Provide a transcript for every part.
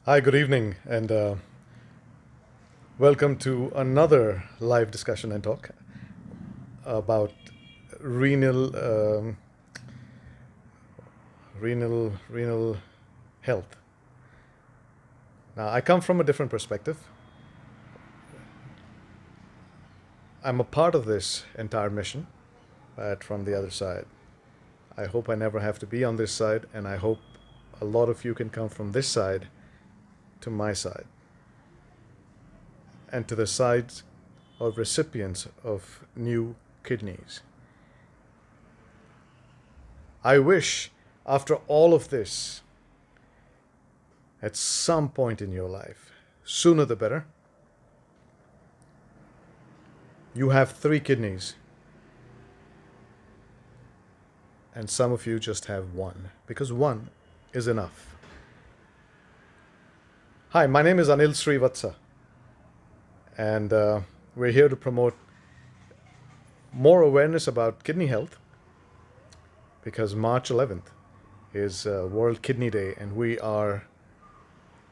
Hi, good evening, and welcome to another live discussion and talk about renal renal health. Now, I come from a different perspective. I'm a part of this entire mission, but from the other side. I hope I never have to be on this side, and I hope a lot of you can come from this side to my side and to the sides of recipients of new kidneys. I wish after all of this, at some point in your life, sooner the better, you have 3 kidneys, and some of you just have 1, because 1 is enough. Hi, my name is Anil Srivatsa, and we're here to promote more awareness about kidney health, because March 11th is World Kidney Day, and we are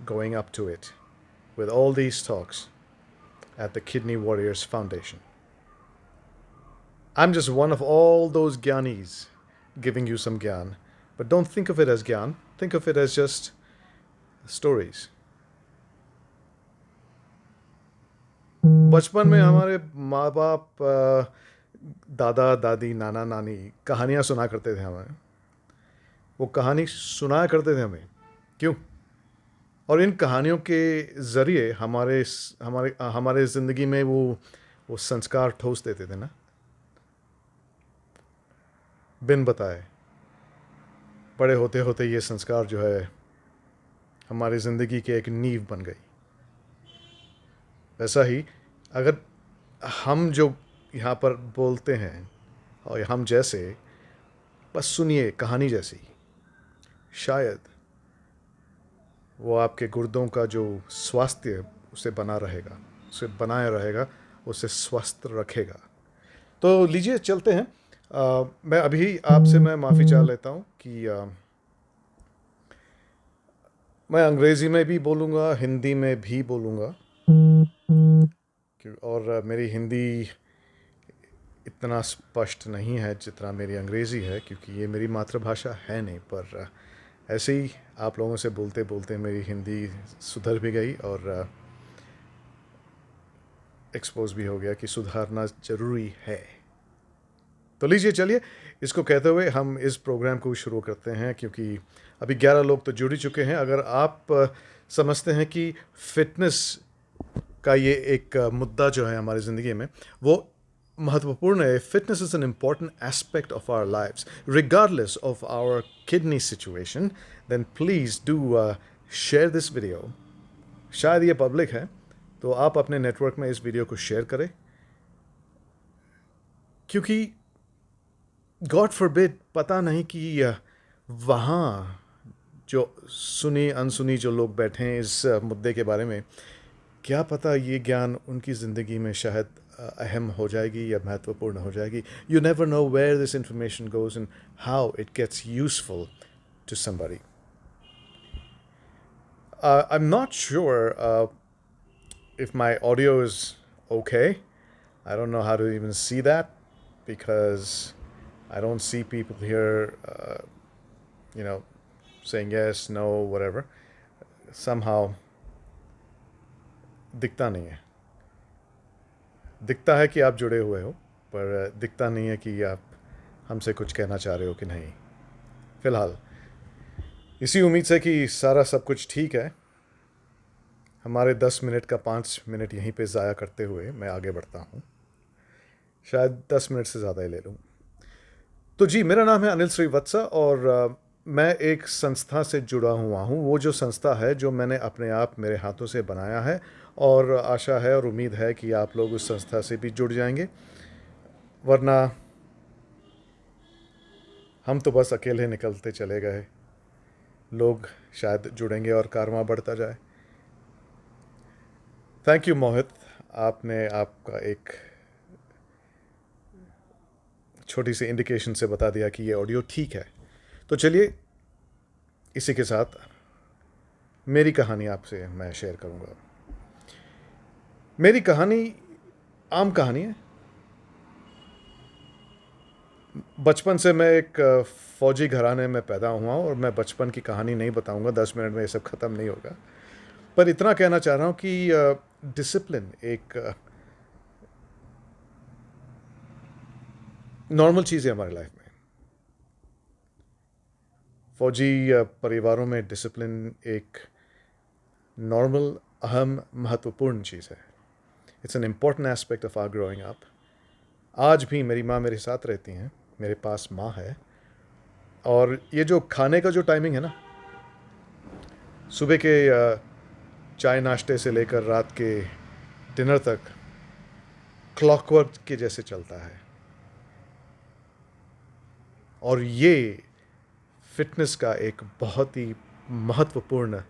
going up to it with all these talks at the Kidney Warriors Foundation. I'm just one of all those gyanis giving you some gyan, but don't think of it as gyan, think of it as just stories. बचपन में हमारे माँ बाप दादा दादी नाना नानी कहानियाँ सुना करते थे हमें. वो कहानी सुनाया करते थे हमें. क्यों? और इन कहानियों के ज़रिए हमारे हमारे हमारे ज़िंदगी में वो संस्कार ठोस देते थे ना, बिन बताए. बड़े होते होते ये संस्कार जो है हमारी ज़िंदगी की एक नींव बन गई. वैसा ही अगर हम जो यहाँ पर बोलते हैं और हम जैसे बस सुनिए कहानी जैसी, शायद वो आपके गुर्दों का जो स्वास्थ्य उसे बना रहेगा, उसे बनाए रहेगा, उसे स्वस्थ रखेगा. तो लीजिए चलते हैं. मैं अभी आपसे मैं माफ़ी चाह लेता हूँ कि मैं अंग्रेज़ी में भी बोलूँगा, हिंदी में भी बोलूँगा, और मेरी हिंदी इतना स्पष्ट नहीं है जितना मेरी अंग्रेज़ी है, क्योंकि ये मेरी मातृभाषा है नहीं. पर ऐसे ही आप लोगों से बोलते बोलते मेरी हिंदी सुधर भी गई और एक्सपोज भी हो गया कि सुधारना ज़रूरी है. तो लीजिए चलिए, इसको कहते हुए हम इस प्रोग्राम को शुरू करते हैं, क्योंकि अभी 11 लोग तो जुड़ ही चुके हैं. अगर आप समझते हैं कि फ़िटनेस का ये एक मुद्दा जो है हमारी ज़िंदगी में वो महत्वपूर्ण है. Fitness is an important aspect of our lives regardless of our kidney situation, then please do share this video. शायद ये पब्लिक है, तो आप अपने नेटवर्क में इस वीडियो को शेयर करें, क्योंकि गॉड फॉरबिड पता नहीं कि वहाँ जो सुनी अनसुनी जो लोग बैठे हैं इस मुद्दे के बारे में, क्या पता ये ज्ञान उनकी ज़िंदगी में शायद अहम हो जाएगी या महत्वपूर्ण हो जाएगी. You never know where this information goes and how it gets useful to somebody. I'm not sure if my audio is okay. I don't know how to even see that, because I don't see people here, saying yes, no, whatever. Somehow दिखता नहीं है. दिखता है कि आप जुड़े हुए हो, पर दिखता नहीं है कि आप हमसे कुछ कहना चाह रहे हो कि नहीं. फ़िलहाल इसी उम्मीद से कि सारा सब कुछ ठीक है, हमारे 10 मिनट का 5 मिनट यहीं पे ज़ाया करते हुए मैं आगे बढ़ता हूँ. शायद 10 मिनट से ज़्यादा ही ले लूँ. तो जी, मेरा नाम है अनिल श्रीवत्सा और मैं एक संस्था से जुड़ा हुआ हूँ. वो जो संस्था है जो मैंने अपने आप मेरे हाथों से बनाया है, और आशा है और उम्मीद है कि आप लोग उस संस्था से भी जुड़ जाएंगे, वरना हम तो बस अकेले निकलते चले गए. लोग शायद जुड़ेंगे और कारवां बढ़ता जाए. थैंक यू मोहित, आपने आपका एक छोटी सी इंडिकेशन से बता दिया कि ये ऑडियो ठीक है. तो चलिए इसी के साथ मेरी कहानी आपसे मैं शेयर करूँगा। मेरी कहानी आम कहानी है। बचपन से मैं एक फ़ौजी घराने में पैदा हुआ हूँ और मैं बचपन की कहानी नहीं बताऊँगा, 10 मिनट में ये सब ख़त्म नहीं होगा। पर इतना कहना चाह रहा हूँ कि डिसिप्लिन एक नॉर्मल चीज़ है हमारे लाइफ में। फ़ौजी परिवारों में डिसिप्लिन एक नॉर्मल, अहम, महत्वपूर्ण चीज़ है। It's an important aspect of our growing up. आज भी मेरी माँ मेरे साथ रहती हैं, मेरे पास माँ है। और ये जो खाने का जो टाइमिंग है ना, सुबह के चाय नाश्ते से लेकर रात के डिनर तक क्लॉकवर्क के जैसे चलता है। और ये फिटनेस का एक बहुत ही महत्वपूर्ण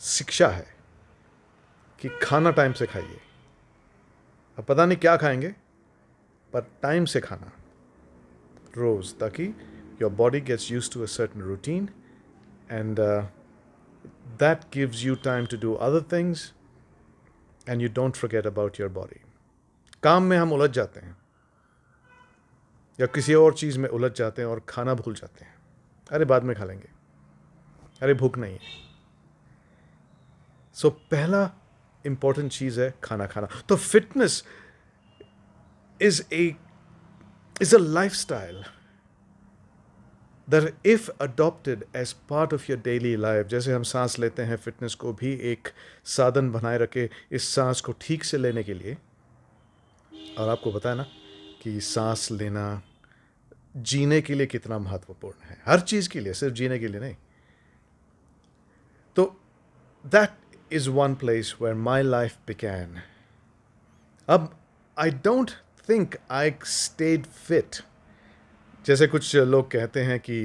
शिक्षा है कि खाना टाइम से खाइए। अब पता नहीं क्या खाएंगे, पर टाइम से खाना रोज़, ताकि your body gets used to a certain routine and that gives you time to do other things and you don't forget about your body. काम में हम उलझ जाते हैं या किसी और चीज़ में उलझ जाते हैं और खाना भूल जाते हैं। अरे बाद में खा लेंगे, अरे भूख नहीं है। सो पहला इंपॉर्टेंट चीज़ है खाना खाना। तो fitness is a lifestyle that if adopted as part of your daily life, जैसे हम सांस लेते हैं, फिटनेस को भी एक साधन बनाए रखे इस सांस को ठीक से लेने के लिए। और आपको पता है ना कि सांस लेना जीने के लिए कितना महत्वपूर्ण है, हर चीज़ के लिए, सिर्फ जीने के लिए नहीं। तो that is one place where my life began. अब I don't think I stayed fit. जैसे कुछ लोग कहते हैं कि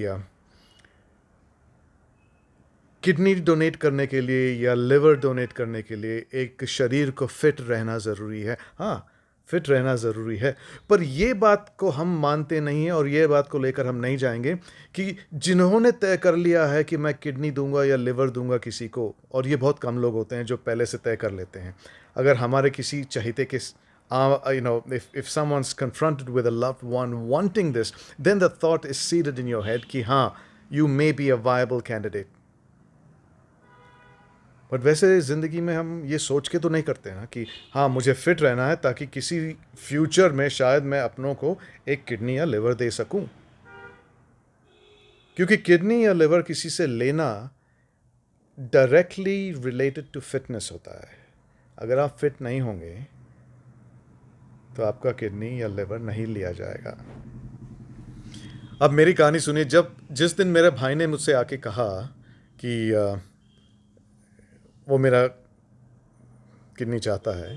किडनी डोनेट करने के लिए या लिवर डोनेट करने के लिए एक शरीर को फिट रहना ज़रूरी है। हाँ, फिट रहना ज़रूरी है, पर ये बात को हम मानते नहीं हैं और ये बात को लेकर हम नहीं जाएंगे कि जिन्होंने तय कर लिया है कि मैं किडनी दूंगा या लिवर दूंगा किसी को, और ये बहुत कम लोग होते हैं जो पहले से तय कर लेते हैं। अगर हमारे किसी चहेते के if someone's confronted with a loved one wanting this, then the thought is seeded in your head कि हाँ, you may be a viable candidate. But वैसे ज़िंदगी में हम ये सोच के तो नहीं करते ना कि हाँ, मुझे फिट रहना है ताकि किसी फ्यूचर में शायद मैं अपनों को एक किडनी या लिवर दे सकूं। क्योंकि किडनी या लिवर किसी से लेना डायरेक्टली रिलेटेड टू फिटनेस होता है। अगर आप फिट नहीं होंगे तो आपका किडनी या लिवर नहीं लिया जाएगा। अब मेरी कहानी सुनिए। जिस दिन मेरे भाई ने मुझसे आके कहा कि वो मेरा किडनी चाहता है,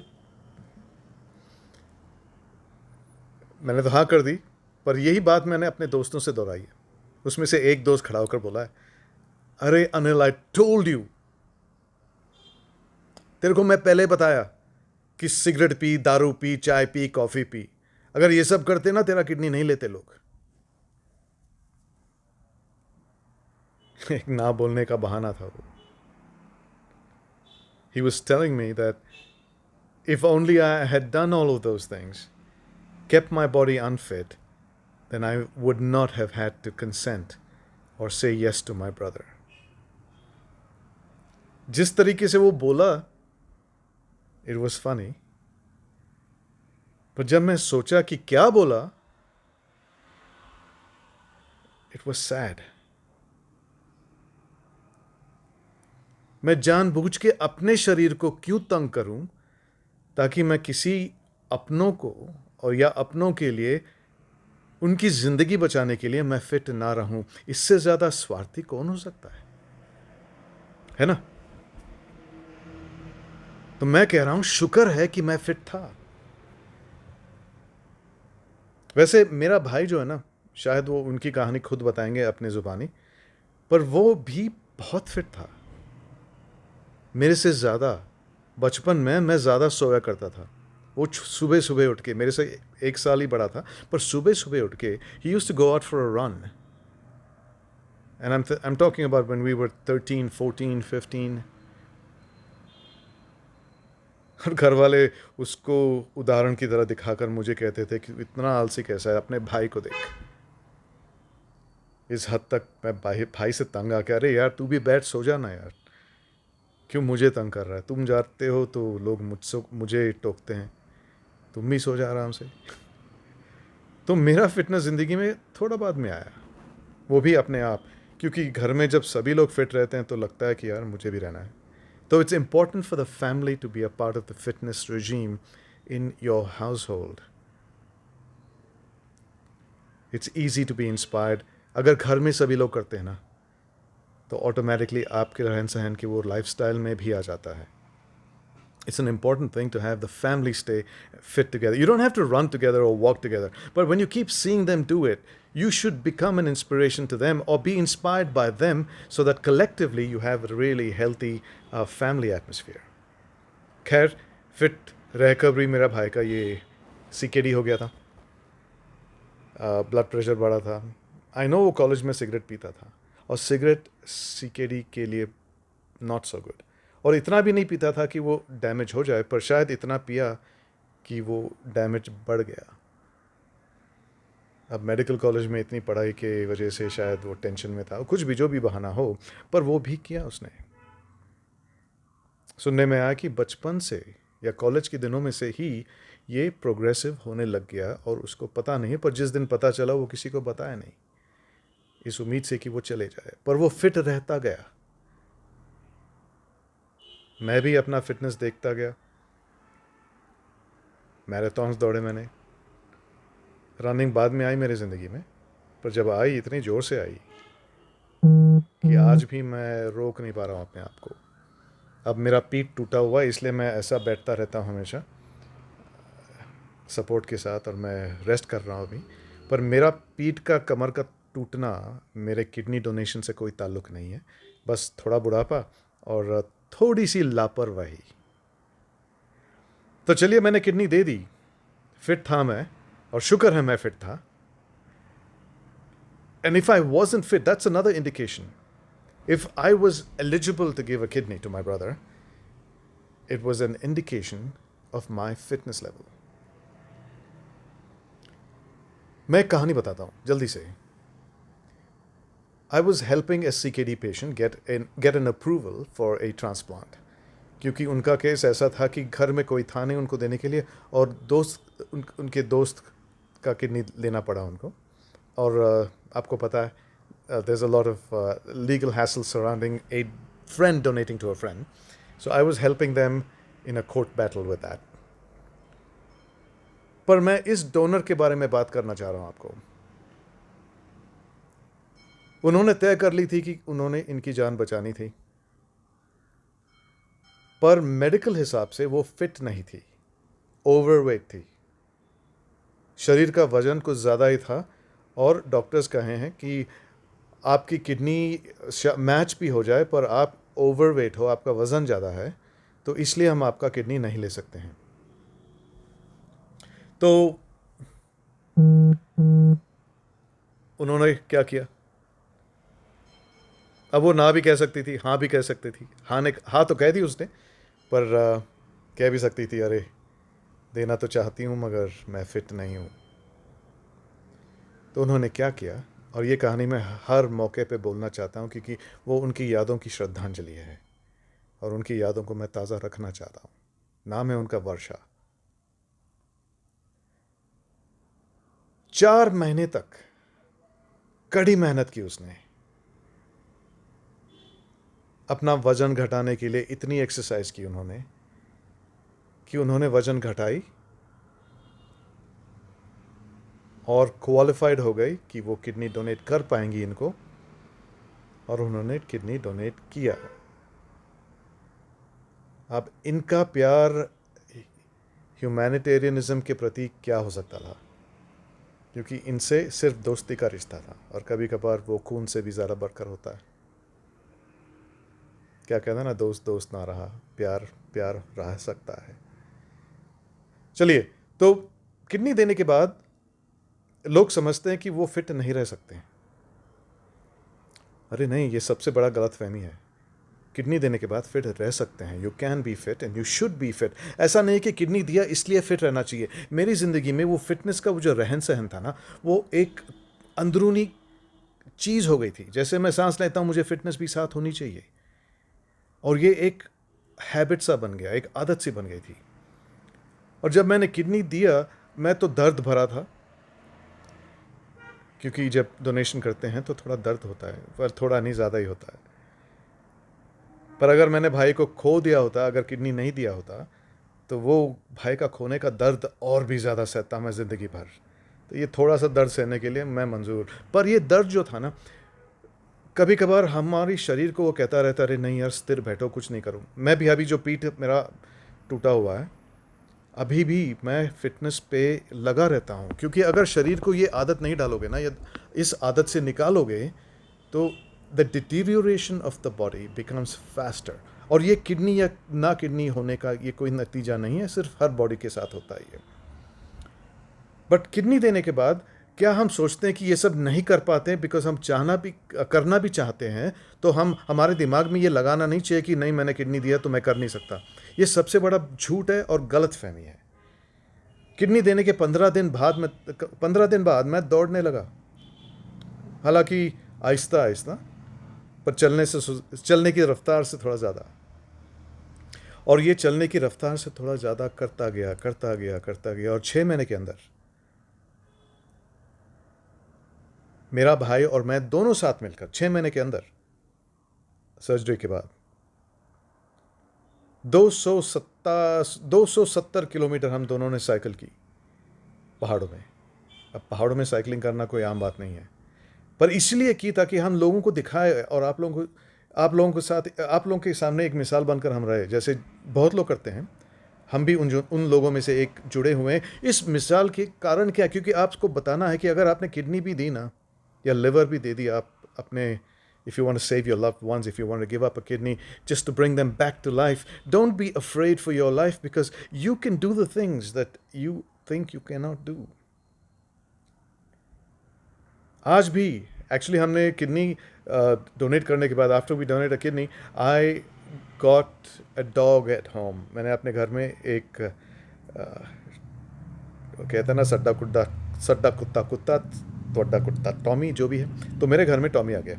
मैंने तो हाँ कर दी, पर यही बात मैंने अपने दोस्तों से दोहराई है। उसमें से एक दोस्त खड़ा होकर बोला है, अरे अनिल, आई टोल्ड यू, तेरे को मैं पहले बताया कि सिगरेट पी, दारू पी, चाय पी, कॉफ़ी पी, अगर ये सब करते ना तेरा किडनी नहीं लेते लोग। एक ना बोलने का बहाना था वो। He was telling me that if only I had done all of those things, kept my body unfit, then I would not have had to consent or say yes to my brother. जिस तरीके से वो बोला, it was funny. पर जब मैं सोचा कि क्या बोला, it was sad. मैं जानबूझ के अपने शरीर को क्यों तंग करूं ताकि मैं किसी अपनों को और या अपनों के लिए उनकी ज़िंदगी बचाने के लिए मैं फिट ना रहूं। इससे ज़्यादा स्वार्थी कौन हो सकता है ना? तो मैं कह रहा हूं, शुक्र है कि मैं फिट था। वैसे मेरा भाई जो है ना, शायद वो उनकी कहानी खुद बताएंगे अपने ज़ुबानी, पर वो भी बहुत फिट था मेरे से ज़्यादा। बचपन में मैं ज़्यादा सोया करता था। वो सुबह सुबह उठ के, मेरे से 1 साल ही बड़ा था, पर सुबह सुबह उठ के ही used to go out for a run And I'm talking about when we were 13, 14, 15. और घर वाले उसको उदाहरण की तरह दिखाकर मुझे कहते थे कि इतना आलसी कैसा है, अपने भाई को देख। इस हद तक मैं भाई से तंग आके, अरे यार तू भी बैठ सो जाना यार, क्यों मुझे तंग कर रहा है, तुम जाते हो तो लोग मुझे टोकते हैं, तुम भी सो जा आराम से। तो मेरा फिटनेस ज़िंदगी में थोड़ा बाद में आया, वो भी अपने आप, क्योंकि घर में जब सभी लोग फिट रहते हैं तो लगता है कि यार मुझे भी रहना है। तो it's important for the family to be a part of the fitness regime in your household. It's easy to be inspired. अगर घर में सभी लोग करते हैं ना, तो ऑटोमेटिकली आपके रहन सहन की वो लाइफस्टाइल में भी आ जाता है। It's an important thing to have the family stay fit together. You don't have to run together or walk together, but when you keep seeing them do it, you should become an inspiration to them or be inspired by them, so that collectively you have a really healthy family atmosphere. खैर, fit रहकर भी मेरा भाई का ये CKD हो गया था, ब्लड प्रेशर बढ़ा था। आई नो वो कॉलेज में सिगरेट पीता था, और सिगरेट CKD के लिए नॉट सो गुड। और इतना भी नहीं पीता था कि वो डैमेज हो जाए, पर शायद इतना पिया कि वो डैमेज बढ़ गया। अब मेडिकल कॉलेज में इतनी पढ़ाई के वजह से शायद वो टेंशन में था, कुछ भी जो भी बहाना हो, पर वो भी किया उसने। सुनने में आया कि बचपन से या कॉलेज के दिनों में से ही ये प्रोग्रेसिव होने लग गया, और उसको पता नहीं, पर जिस दिन पता चला वो किसी को बताया नहीं, इस उम्मीद से कि वो चले जाए, पर वो फिट रहता गया। मैं भी अपना फिटनेस देखता गया, मैराथन्स दौड़े मैंने, रनिंग बाद में आई मेरी ज़िंदगी में, पर जब आई इतनी ज़ोर से आई कि आज भी मैं रोक नहीं पा रहा हूँ अपने आप को। अब मेरा पीठ टूटा हुआ है, इसलिए मैं ऐसा बैठता रहता हूँ हमेशा सपोर्ट के साथ, और मैं रेस्ट कर रहा हूँ अभी। पर मेरा पीठ का, कमर का टूटना मेरे किडनी डोनेशन से कोई ताल्लुक़ नहीं है, बस थोड़ा बुढ़ापा और थोड़ी सी लापरवाही। तो चलिए, मैंने किडनी दे दी, फिट था मैं, और शुक्र है मैं फिट था। And if I wasn't fit, that's another indication. If I was eligible to give a kidney to my brother, it was an indication of my fitness level. मैं एक कहानी बताता हूं जल्दी से। I was helping a CKD patient get an approval for a transplant, क्योंकि उनका case ऐसा था कि घर में कोई था नहीं उनको देने के लिए, और उनके दोस्त का किडनी लेना पड़ा उनको। और आपको पता है, there's a lot of legal hassle surrounding a friend donating to a friend. So I was helping them in a court battle with that. पर मैं इस डोनर के बारे में बात करना चाह रहा हूँ आपको। उन्होंने तय कर ली थी कि उन्होंने इनकी जान बचानी थी, पर मेडिकल हिसाब से वो फिट नहीं थी, ओवरवेट थी, शरीर का वजन कुछ ज़्यादा ही था, और डॉक्टर्स कहे हैं कि आपकी किडनी मैच भी हो जाए, पर आप ओवरवेट हो, आपका वज़न ज़्यादा है, तो इसलिए हम आपका किडनी नहीं ले सकते हैं। तो उन्होंने क्या किया? अब वो ना भी कह सकती थी, हाँ भी कह सकती थी। हाँ तो कह दी उसने, पर कह भी सकती थी, अरे देना तो चाहती हूँ मगर मैं फिट नहीं हूँ। तो उन्होंने क्या किया, और ये कहानी मैं हर मौके पे बोलना चाहता हूँ, क्योंकि वो उनकी यादों की श्रद्धांजलि है, और उनकी यादों को मैं ताज़ा रखना चाहता हूँ। नाम है उनका वर्षा। 4 महीने तक कड़ी मेहनत की उसने, अपना वज़न घटाने के लिए इतनी एक्सरसाइज की उन्होंने कि उन्होंने वज़न घटाई और क्वालिफाइड हो गई कि वो किडनी डोनेट कर पाएंगी इनको, और उन्होंने किडनी डोनेट किया। अब इनका प्यार ह्यूमैनिटेरियनिज्म के प्रति क्या हो सकता था, क्योंकि इनसे सिर्फ दोस्ती का रिश्ता था, और कभी कभार वो खून से भी ज़्यादा बढ़कर होता है। क्या कहना ना, दोस्त दोस्त ना रहा, प्यार प्यार रह सकता है। चलिए, तो किडनी देने के बाद लोग समझते हैं कि वो फिट नहीं रह सकते, अरे नहीं, ये सबसे बड़ा गलतफहमी है। किडनी देने के बाद फिट रह सकते हैं। You can be fit and you should be fit. ऐसा नहीं कि किडनी दिया इसलिए फिट रहना चाहिए। मेरी ज़िंदगी में वो फिटनेस का वो जो रहन सहन था ना, वो एक अंदरूनी चीज़ हो गई थी। जैसे मैं सांस लेता हूँ, मुझे फिटनेस भी साथ होनी चाहिए। और ये एक हैबिट सा बन गया, एक आदत सी बन गई थी। और जब मैंने किडनी दिया, मैं तो दर्द भरा था, क्योंकि जब डोनेशन करते हैं तो थोड़ा दर्द होता है, पर थोड़ा नहीं, ज़्यादा ही होता है। पर अगर मैंने भाई को खो दिया होता, अगर किडनी नहीं दिया होता, तो वो भाई का खोने का दर्द और भी ज़्यादा सहता मैं ज़िंदगी भर। तो ये थोड़ा सा दर्द सहने के लिए मैं मंजूर। पर ये दर्द जो था ना, कभी कभार हमारी शरीर को वो कहता रहता, अरे नहीं यार, स्थिर बैठो, कुछ नहीं करूँ। मैं भी अभी जो पीठ मेरा टूटा हुआ है, अभी भी मैं फिटनेस पे लगा रहता हूँ, क्योंकि अगर शरीर को ये आदत नहीं डालोगे ना, या इस आदत से निकालोगे, तो the deterioration of the body becomes faster. और ये किडनी या ना किडनी होने का ये कोई नतीजा नहीं है, सिर्फ हर बॉडी के साथ होता ही है। बट किडनी देने के बाद क्या हम सोचते हैं कि ये सब नहीं कर पाते हैं, बिकॉज हम करना भी चाहते हैं, तो हमारे दिमाग में ये लगाना नहीं चाहिए कि नहीं, मैंने किडनी दिया तो मैं कर नहीं सकता। ये सबसे बड़ा झूठ है और गलत फहमी है। किडनी देने के 15 दिन बाद मैं दौड़ने लगा, हालांकि आहिस्ता आहिस्ता, पर चलने की रफ्तार से थोड़ा ज़्यादा। और ये चलने की रफ्तार से थोड़ा ज़्यादा करता गया, और 6 महीने के अंदर मेरा भाई और मैं दोनों साथ मिलकर 6 महीने के अंदर, सर्जरी के बाद, 270 किलोमीटर हम दोनों ने साइकिल की पहाड़ों में। अब पहाड़ों में साइकिलिंग करना कोई आम बात नहीं है, पर इसलिए की ताकि हम लोगों को दिखाए, और आप लोगों के सामने एक मिसाल बनकर हम रहे। जैसे बहुत लोग करते हैं, हम भी उन लोगों में से एक जुड़े हुए हैं। इस मिसाल के कारण क्या, क्योंकि आपको बताना है कि अगर आपने किडनी भी दी ना, या लिवर भी दे दिया, आप अपने, if you want to save your loved ones, if you want to give up a kidney just to bring them back to life, don't be afraid for your life, because you can do the things that you think you cannot do. आज भी actually हमने kidney donate करने के बाद, after we donate a kidney, I got a dog at home. मैंने अपने घर में एक कहते हैं ना, सड्डा कुत्ता तोड़ा कुत्ता, टॉमी जो भी है, तो मेरे घर में टॉमी आ गया।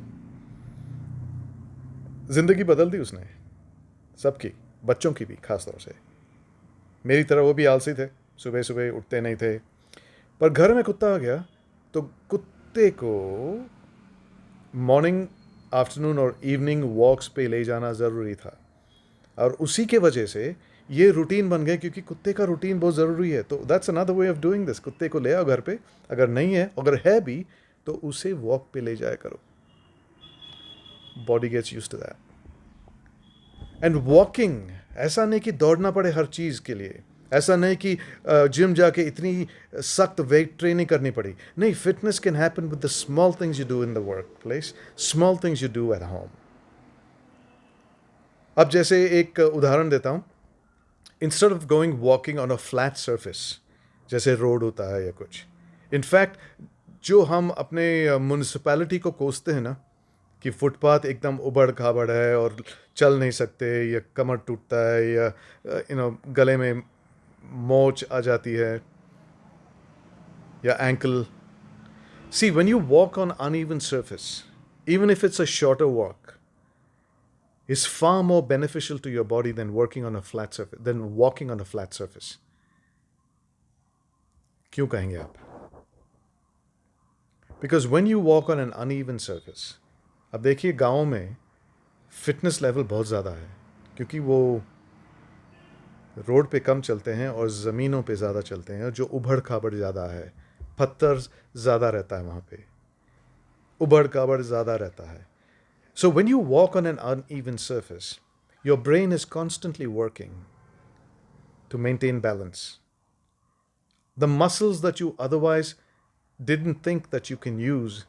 ज़िंदगी बदल दी उसने, सबकी, बच्चों की भी खास तौर से। मेरी तरह वो भी आलसी थे, सुबह सुबह उठते नहीं थे, पर घर में कुत्ता आ गया तो कुत्ते को मॉर्निंग, आफ्टरनून और इवनिंग वॉक्स पे ले जाना ज़रूरी था। और उसी के वजह से ये रूटीन बन गए, क्योंकि कुत्ते का रूटीन बहुत ज़रूरी है। तो that's another way of doing this. कुत्ते को ले आओ घर पे, अगर नहीं है, अगर है भी, तो उसे वॉक पे ले जाया करो। Body gets used to that. And walking, ऐसा नहीं कि दौड़ना पड़े हर चीज़ के लिए, ऐसा नहीं कि जिम जाके इतनी सख्त वेट ट्रेनिंग करनी पड़ी। नहीं, fitness can happen with the small things you do in the work place, small things you do at home. अब जैसे एक उदाहरण देता हूँ। Instead of going walking on a flat surface, जैसे रोड होता है या कुछ, इनफैक्ट जो हम अपने म्यूनिसिपैलिटी को कोसते हैं ना, कि फुटपाथ एकदम उबड़ खाबड़ है और चल नहीं सकते, या कमर टूटता है, या गले में मोच आ जाती है, या ankle. See, when you walk on uneven surface, even if it's a shorter walk, is far more beneficial to your body than walking on a flat surface. क्यों कहेंगे आप? Because when you walk on an uneven surface, अब देखिए गाँव में fitness level बहुत ज़्यादा है, क्योंकि वो रोड पे कम चलते हैं और ज़मीनों पे ज़्यादा चलते हैं, जो उबड़ खाबड़ ज़्यादा है, पत्थर ज़्यादा रहता है वहाँ पे, उबड़ खाबड़ ज़्यादा रहता है। So when you walk on an uneven surface, your brain is constantly working to maintain balance. The muscles that you otherwise didn't think that you can use,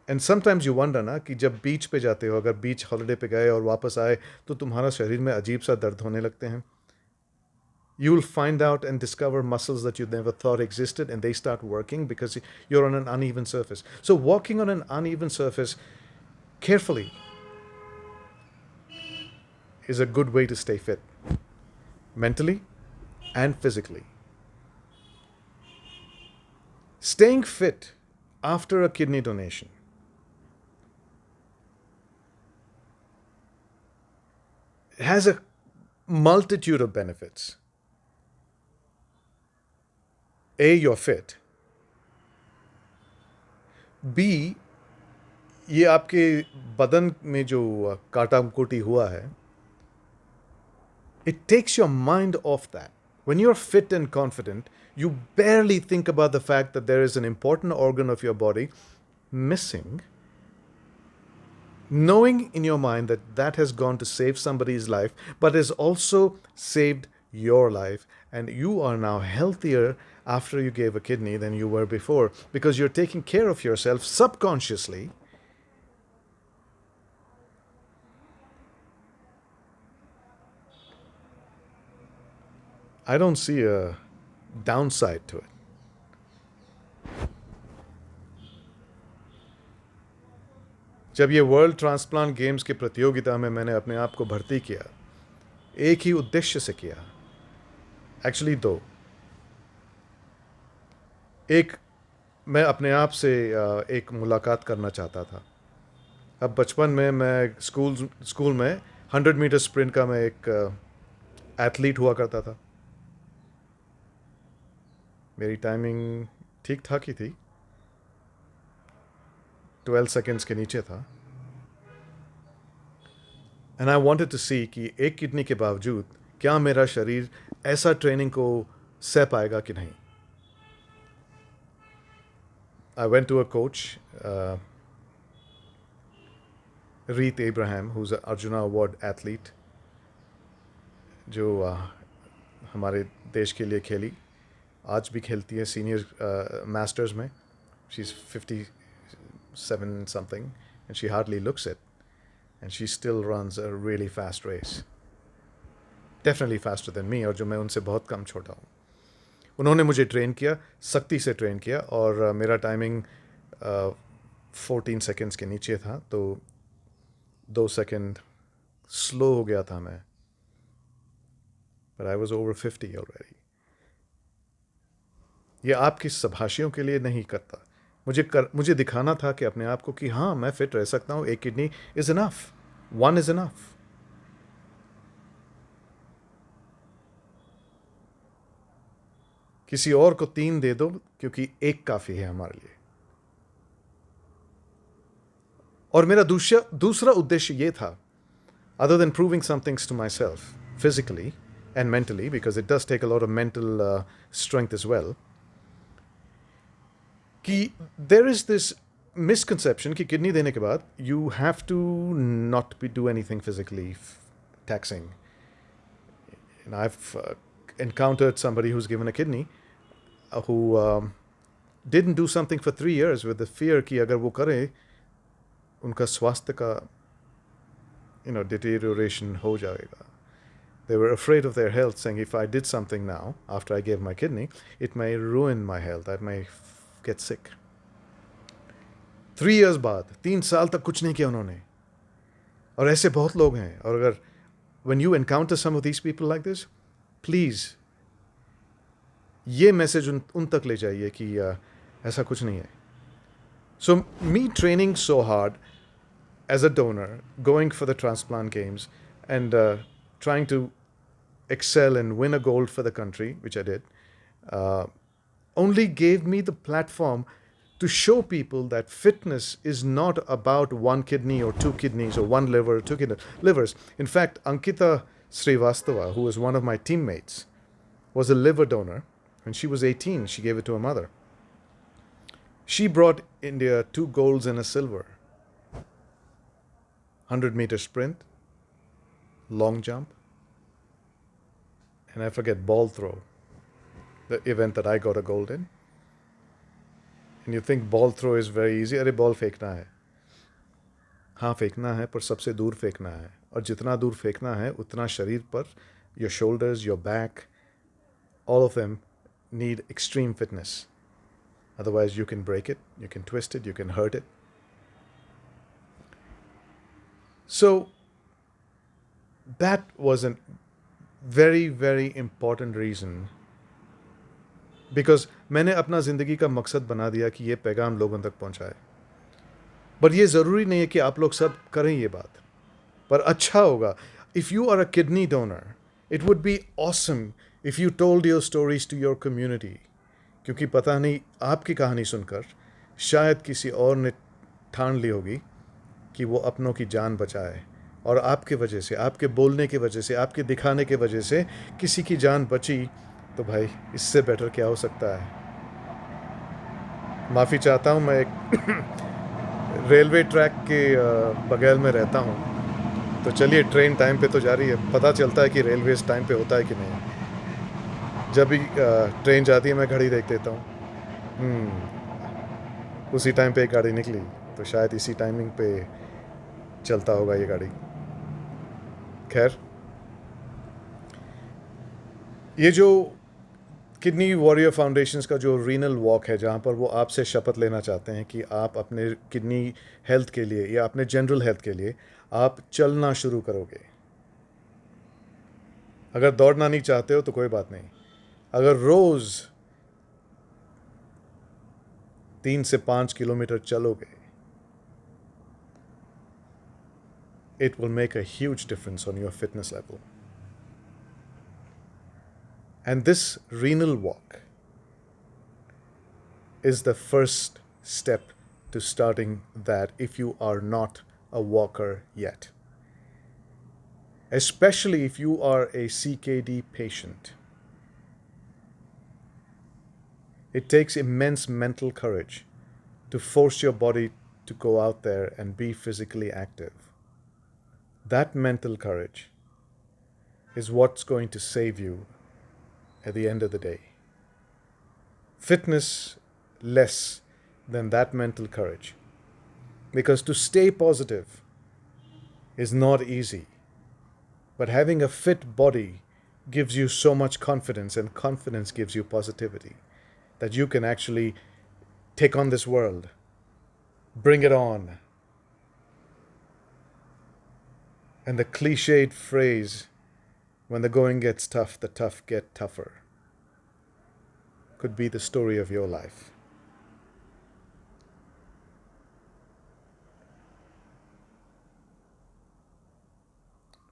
and sometimes you wonder ना, कि जब बीच पे जाते हो, अगर बीच holiday पे गए और वापस आए, तो तुम्हारा शरीर में अजीब सा दर्द होने लगते हैं. You will find out and discover muscles that you never thought existed, and they start working because you're on an uneven surface. So walking on an uneven surface carefully is a good way to stay fit, mentally and physically. Staying fit after a kidney donation has a multitude of benefits. A, you're fit. B, ये आपके बदन में जो काटा कुटी हुआ है, it takes your mind off that. When you're fit and confident, you barely think about the fact that there is an important organ of your body missing. Knowing in your mind that that has gone to save somebody's life, but has also saved your life, and you are now healthier after you gave a kidney than you were before, because you're taking care of yourself subconsciously. I don't see a downside to it. जब ये world transplant games की प्रतियोगिता में मैंने अपने आप को भर्ती किया, एक ही उद्देश्य से किया, एक्चुअली दो. एक, मैं अपने आप से एक मुलाकात करना चाहता था. अब बचपन में मैं स्कूल में 100 मीटर स्प्रिंट का मैं एक एथलीट हुआ करता था. मेरी टाइमिंग ठीक ठाक ही थी, 12 सेकेंड्स के नीचे था. एंड आई वांटेड टू सी कि एक किडनी के बावजूद क्या मेरा शरीर ऐसा ट्रेनिंग को सह पाएगा कि नहीं. I went to a coach, Reet Abraham, who is Arjuna award athlete, जो हमारे देश के लिए खेली, आज भी खेलती है सीनियर मास्टर्स में. She is 57 something and she hardly looks it, and she still runs a really fast race, definitely faster than me, और जो मैं उनसे बहुत कम छोटा हूँ. उन्होंने मुझे ट्रेन किया, सख्ती से ट्रेन किया, और मेरा टाइमिंग 14 सेकेंड्स के नीचे था, तो 2 सेकेंड स्लो हो गया था मैं, but I was over 50 already. ये आपकी सभाषियों के लिए नहीं करता. मुझे दिखाना था कि अपने आप को कि हाँ, मैं फिट रह सकता हूँ. एक kidney is enough, one is enough. किसी और को 3 दे दो, क्योंकि एक काफी है हमारे लिए. और मेरा दूसरा उद्देश्य ये था, other than proving some things to myself physically and mentally, because it does take a lot of mental strength as well, कि there is this misconception कि किडनी देने के बाद you have to not do anything physically taxing. And I've encountered somebody who's given a kidney who didn't do something for 3 years with the fear कि अगर वो करें उनका स्वास्थ्य का deterioration हो जाएगा. They were afraid of their health, saying if I did something now after I gave my kidney, it may ruin my health. I may get sick. 3 years बाद, 3 साल तक कुछ नहीं किया उन्होंने. और ऐसे बहुत लोग हैं. और अगर when you encounter some of these people like this, please ये मैसेज उन तक ले जाइए कि ऐसा कुछ नहीं है. So me training so hard as a donor, going for the transplant games, and trying to excel and win a gold for the country, which I did, only gave me the platform to show people that fitness is not about 1 kidney or 2 kidneys or 1 liver or 2 livers. In fact, Ankita Srivastava, who was one of my teammates, was a liver donor. When she was 18, she gave it to her mother. She brought India 2 golds and a silver. 100-meter sprint, long jump, and I forget, ball throw, the event that I got a gold in. And you think ball throw is very easy. अरे ball फेंकना है. हाँ, फेंकना है, पर सबसे दूर फेंकना है. और जितना दूर फेंकना है उतना शरीर पर, your shoulders, your back, all of them need extreme fitness. Otherwise you can break it, you can twist it, you can hurt it. So that was a very very important reason, because मैंने अपना ज़िंदगी का मकसद बना दिया कि ये पैगाम लोगों तक पहुंचाए. बट ये ज़रूरी नहीं है कि आप लोग सब करें ये बात, पर अच्छा होगा if you are a kidney donor. It would be awesome if you told your stories to your community, क्योंकि पता नहीं आपकी कहानी सुनकर शायद किसी और ने ठान ली होगी कि वो अपनों की जान बचाए, और आपके वजह से, आपके बोलने की वजह से, आपके दिखाने की वजह से किसी की जान बची. तो भाई इससे बेटर क्या हो सकता है. माफ़ी चाहता हूँ, मैं एक रेलवे ट्रैक के बगल में रहता हूँ. तो चलिए, ट्रेन टाइम पे तो जा रही है. पता चलता है कि रेलवे टाइम पे होता है कि नहीं. जब भी ट्रेन जाती है मैं घड़ी देख देता हूँ. उसी टाइम पे एक गाड़ी निकली, तो शायद इसी टाइमिंग पे चलता होगा ये गाड़ी. खैर, ये जो किडनी वॉरियर फाउंडेशंस का जो रीनल वॉक है, जहाँ पर वो आपसे शपथ लेना चाहते हैं कि आप अपने किडनी हेल्थ के लिए या अपने जनरल हेल्थ के लिए आप चलना शुरू करोगे. अगर दौड़ना नहीं चाहते हो तो कोई बात नहीं. अगर रोज़ 3 से 5 किलोमीटर चलोगे, it will make a huge difference on your fitness level. And this renal walk is the first step to starting that if you are not a walker yet. Especially if you are a CKD patient. It takes immense mental courage to force your body to go out there and be physically active. That mental courage is what's going to save you at the end of the day. Fitness less than that mental courage. Because to stay positive is not easy. But having a fit body gives you so much confidence, and confidence gives you positivity, that you can actually take on this world, bring it on. And the cliched phrase, when the going gets tough, the tough get tougher, could be the story of your life.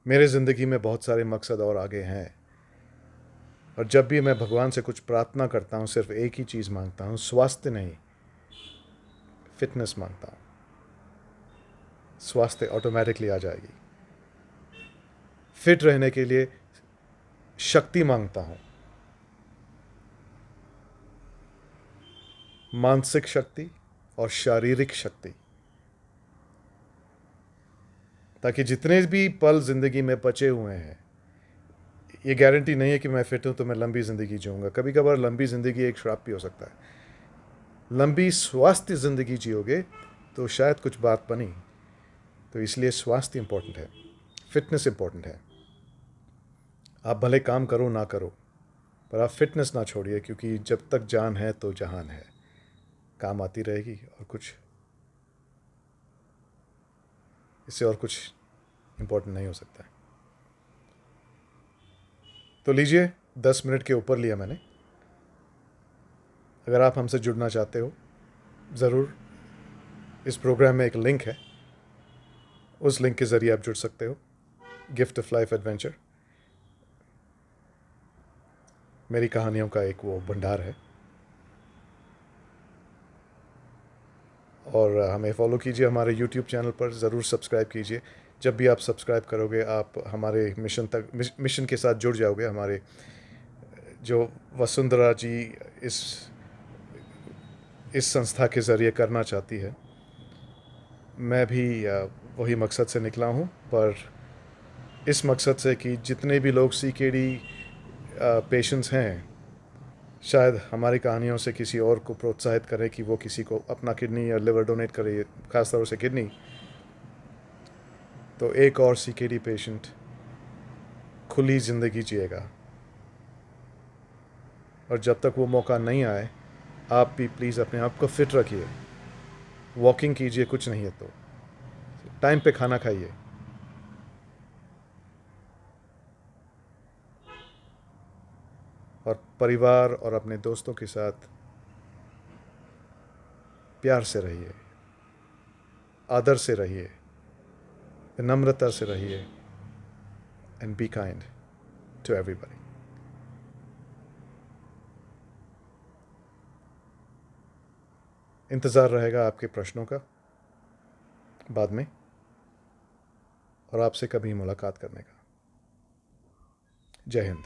मेरे ज़िंदगी में बहुत सारे मकसद और आगे हैं, और जब भी मैं भगवान से कुछ प्रार्थना करता हूँ, सिर्फ एक ही चीज़ मांगता हूँ, स्वास्थ्य नहीं, फिटनेस मांगता हूँ. स्वास्थ्य ऑटोमेटिकली आ जाएगी. फिट रहने के लिए शक्ति मांगता हूँ, मानसिक शक्ति और शारीरिक शक्ति, ताकि जितने भी पल ज़िंदगी में बचे हुए हैं, ये गारंटी नहीं है कि मैं फिट हूँ तो मैं लंबी ज़िंदगी जीऊँगा. कभी कभार लंबी ज़िंदगी एक श्राप भी हो सकता है. लंबी स्वास्थ्य ज़िंदगी जियोगे तो शायद कुछ बात बनी. तो इसलिए स्वास्थ्य इम्पोर्टेंट है, फिटनेस इम्पोर्टेंट है. आप भले काम करो ना करो, पर आप फिटनेस ना छोड़िए, क्योंकि जब तक जान है तो जहान है. काम आती रहेगी, और कुछ इससे और कुछ इम्पोर्टेंट नहीं हो सकता है. तो लीजिए, 10 मिनट के ऊपर लिया मैंने. अगर आप हमसे जुड़ना चाहते हो, ज़रूर इस प्रोग्राम में एक लिंक है, उस लिंक के ज़रिए आप जुड़ सकते हो. गिफ्ट ऑफ लाइफ एडवेंचर मेरी कहानियों का एक वो भंडार है. और हमें फॉलो कीजिए हमारे यूट्यूब चैनल पर, ज़रूर सब्सक्राइब कीजिए. जब भी आप सब्सक्राइब करोगे, आप हमारे मिशन के साथ जुड़ जाओगे. हमारे जो वसुंधरा जी इस संस्था के ज़रिए करना चाहती है, मैं भी वही मकसद से निकला हूँ. पर इस मकसद से कि जितने भी लोग CKD पेशेंट्स हैं, शायद हमारी कहानियों से किसी और को प्रोत्साहित करें कि वो किसी को अपना किडनी या लिवर डोनेट करे, ख़ासतौर से किडनी. तो एक और CKD पेशेंट खुली ज़िंदगी जिएगा. और जब तक वो मौका नहीं आए, आप भी प्लीज़ अपने आप को फिट रखिए. वॉकिंग कीजिए, कुछ नहीं है तो टाइम पे खाना खाइए, और परिवार और अपने दोस्तों के साथ प्यार से रहिए, आदर से रहिए, विनम्रता से रहिए, and be kind to everybody. इंतज़ार रहेगा आपके प्रश्नों का बाद में, और आपसे कभी मुलाकात करने का। जय हिंद।